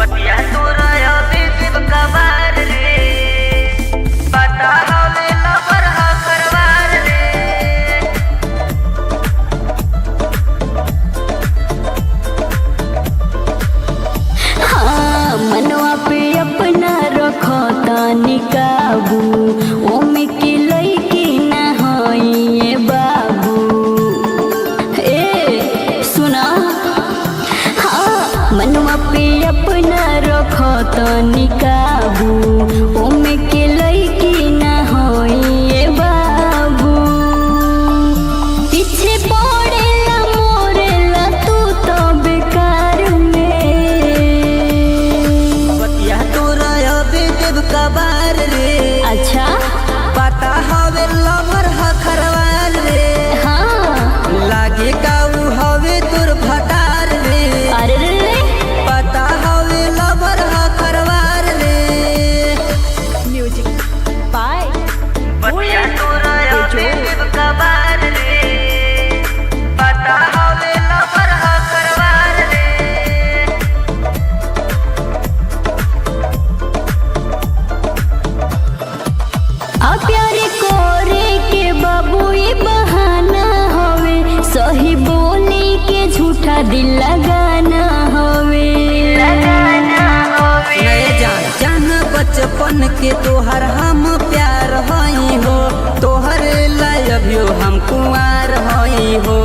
बतिया तोरा अभी शिव कबार रे, पता हवे लबर ह करवार रे। हाँ मनवा पे अपना रखो तानी काबू, ओमे के लईकी ना होई ये बाबू। ए सुना, हाँ मनवा पे अपना रखो तानी काबू, ओमे के लईकी ना होई ये बाबू। पीछे पड़ेला मोरेला तू तो बेकार में। बतिया तोरा अभी शिव कबार रे, अच्छा पता हवे लबर ह करवार रे। हाँ लागे काऊ हवे तोर भटार रे, अरे रे रे। पता हवे लबर ह करवार रे। म्यूजिक बाय बतिया तोरा अभी शिव कबार रे, पता हवे लबर ह करवार रे। आ प्यारे कोरे के बाबू ये बहाना हवे, सही बोली के झूठा दिल लगाना हवे। नए जान बचपन के तोहर हम प्यार हई हो, तोहर लायबियो हम कुंवार हई हो।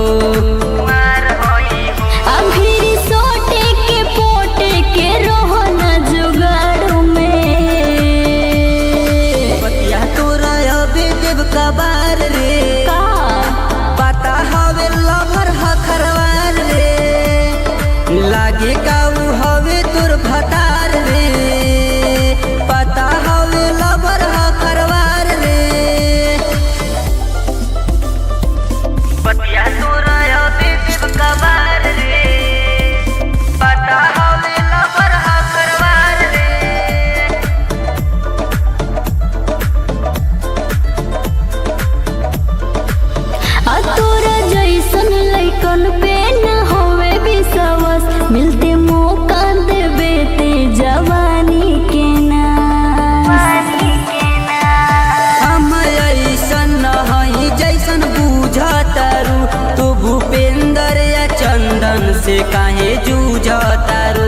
अभी सोटे के पोटे के रहो न जुगाड़ में। बतिया तोरा अभी देव कबार रे, का पता हवे लभर ह खरवार रे। लागे काऊ हवे तोर भटार रे, पता हवे लभर ह खरवार रे। बतिया तोरा अभी शिव कबार रे, पता हवे लभर ह करवार रे। आ तोरा जैसन लइकन पे न होवे विश्वास, मिलते मौका देबे ते जवानी के ना। हम ऐसन हई जैसन बूझतारू, तू भूपेंद्र या चंदन से काहे जूझतारू।